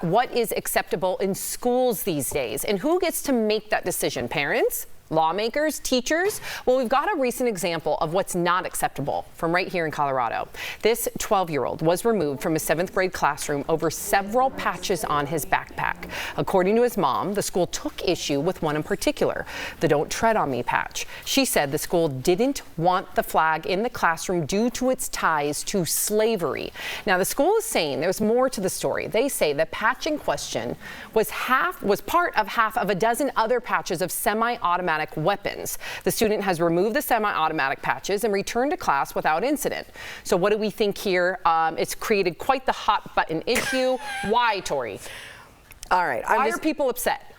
What is acceptable in schools these days, and who gets to make that decision? Parents? Lawmakers, teachers? Well, we've got a recent example of what's not acceptable from right here in Colorado. This 12-year-old was removed from a 7th grade classroom over several patches on his backpack. According to his mom, the school took issue with one in particular, the "Don't Tread on Me" patch. She said the school didn't want the flag in the classroom due to its ties to slavery. Now, the school is saying there's more to the story. They say the patch in question was part of half of a dozen other patches of semi-automatic weapons. The student has removed the semi-automatic patches and returned to class without incident. So what do we think here? It's created quite the hot button issue. Why, Tori? All right. Why are people upset?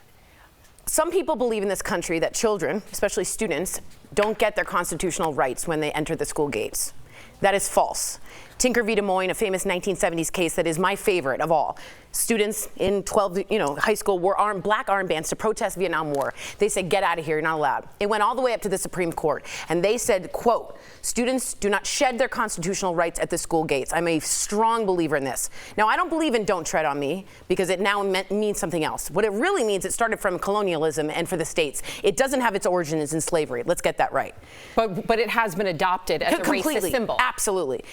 Some people believe in this country that children, especially students, don't get their constitutional rights when they enter the school gates. That is false. Tinker v. Des Moines, a famous 1970s case that is my favorite of all. Students in high school wore black armbands to protest Vietnam War. They said, "Get out of here, you're not allowed." It went all the way up to the Supreme Court, and they said, quote, "Students do not shed their constitutional rights at the school gates." I'm a strong believer in this. Now, I don't believe in "Don't Tread on Me" because it now means something else. What it really means, it started from colonialism and for the states. It doesn't have its origins in slavery. Let's get that right. But it has been adopted as a racist symbol. Absolutely.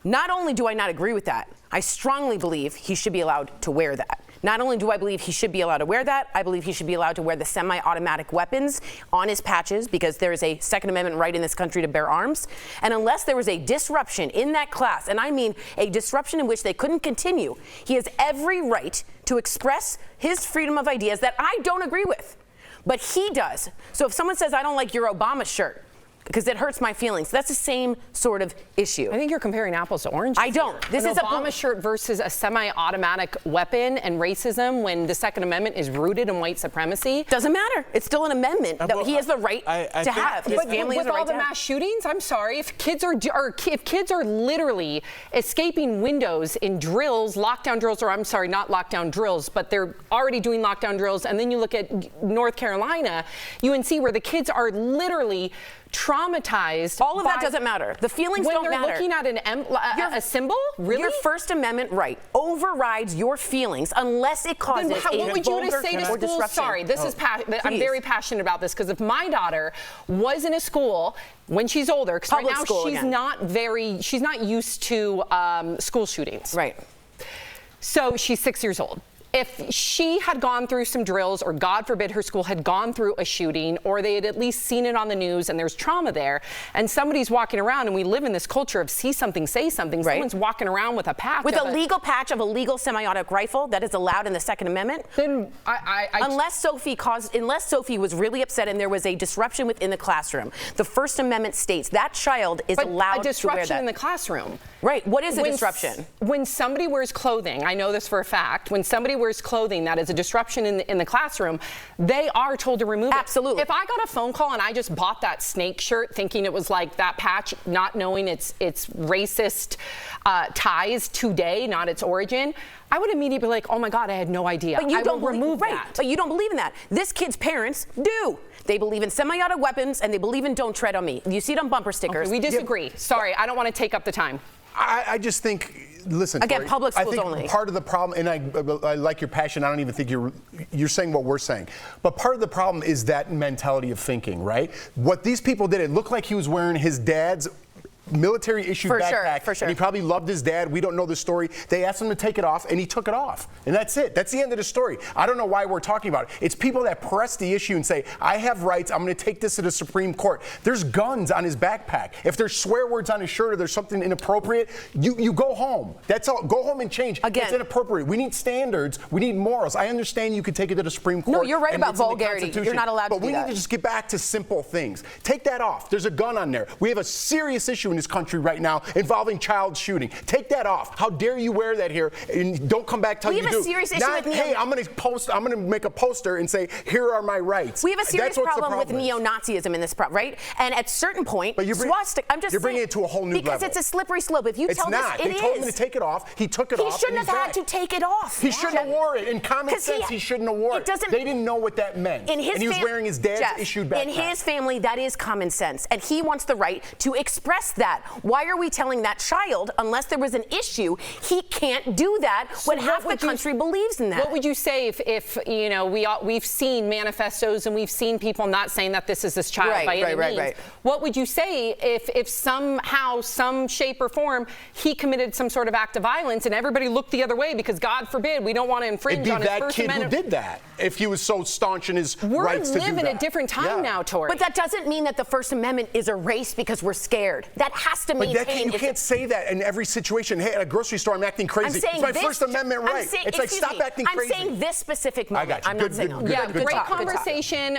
Not only do I not agree with that, I strongly believe he should be allowed to wear that. Not only do I believe he should be allowed to wear that, I believe he should be allowed to wear the semi-automatic weapons on his patches because there is a Second Amendment right in this country to bear arms. And unless there was a disruption in that class, and I mean a disruption in which they couldn't continue, he has every right to express his freedom of ideas that I don't agree with. But he does. So if someone says, "I don't like your Obama shirt," because it hurts my feelings, that's the same sort of issue. I think you're comparing apples to oranges. I don't. This is Obama shirt versus a semi-automatic weapon and racism when the Second Amendment is rooted in white supremacy. Doesn't matter. It's still an amendment that he has the right to have. His family has the right to have. With all the mass shootings, I'm sorry, if kids are literally escaping windows in drills, lockdown drills, or I'm sorry, not lockdown drills, but they're already doing lockdown drills, and then you look at North Carolina, UNC, where the kids are literally traumatized. All of that doesn't matter. The feelings don't matter. When they're looking at a symbol? Really? Your First Amendment right overrides your feelings unless it causes a what would you say to schools? Disruption. Sorry, this is I'm very passionate about this because if my daughter was in a school when she's older, because right now she's not used to school shootings. Right. So she's 6 years old. If she had gone through some drills, or God forbid her school had gone through a shooting, or they had at least seen it on the news and there's trauma there, and somebody's walking around, and we live in this culture of see something, say something, right. Someone's walking around with a patch. With a legal patch of a legal semi-automatic rifle that is allowed in the Second Amendment. Then unless Sophie was really upset and there was a disruption within the classroom, the First Amendment states that child is allowed to wear that. A disruption in the classroom. Right. What is a disruption? When somebody wears clothing, I know this for a fact, when somebody wears clothing that is a disruption in the classroom, they are told to remove it. Absolutely. If I got a phone call and I just bought that snake shirt thinking it was like that patch, not knowing its racist ties today, not its origin, I would immediately be like, "Oh my God, I had no idea." But you don't remove that. But you don't believe in that. This kid's parents do. They believe in semi-automatic weapons and they believe in "Don't Tread on Me." You see it on bumper stickers. Okay, we disagree. Sorry, I don't want to take up the time. I just think, listen, again, Tori, public schools I think only. Part of the problem, and I like your passion. I don't even think you're saying what we're saying. But part of the problem is that mentality of thinking, right? What these people did, it looked like he was wearing his dad's military-issued backpack. For sure. And he probably loved his dad. We don't know the story. They asked him to take it off, and he took it off. And that's it. That's the end of the story. I don't know why we're talking about it. It's people that press the issue and say, "I have rights. I'm going to take this to the Supreme Court." There's guns on his backpack. If there's swear words on his shirt or there's something inappropriate, you go home. That's all. Go home and change. Again, it's inappropriate. We need standards. We need morals. I understand you could take it to the Supreme Court. No, you're right about vulgarity. You're not allowed to do that. But we need to just get back to simple things. Take that off. There's a gun on there. We have a serious issue in this country right now involving child shooting. Take that off. How dare you wear that here and don't come back till you do. We have a serious issue with hey, I'm going to make a poster and say, "Here are my rights." We have a serious problem with neo-Nazism in this, right? And at certain point, you're bringing it to a whole new level. Because it's a slippery slope. If you tell this, it is. They told him to take it off. He took it off. He shouldn't have had to take it off. He shouldn't have wore it. In common sense, he shouldn't have wore it. They didn't know what that meant. And he was wearing his dad's issued backpack. In his family, that is common sense. And he wants the right to express that. that. Why are we telling that child, unless there was an issue, he can't do that when half the country believes in that? What would you say if you know, we've seen manifestos and we've seen people not saying that this is this child by any means. What would you say if somehow, some shape or form, he committed some sort of act of violence and everybody looked the other way because God forbid we don't want to infringe on his First Amendment? It'd be that kid who did that if he was so staunch in his rights to do that. We're living a different time now, Tori. But that doesn't mean that the First Amendment is erased because we're scared. That has to maintain. You can't say that in every situation. Hey, at a grocery store, I'm acting crazy. It's my First Amendment right. It's like, stop acting crazy. I'm saying this specific moment. I got you. I'm not saying great conversation.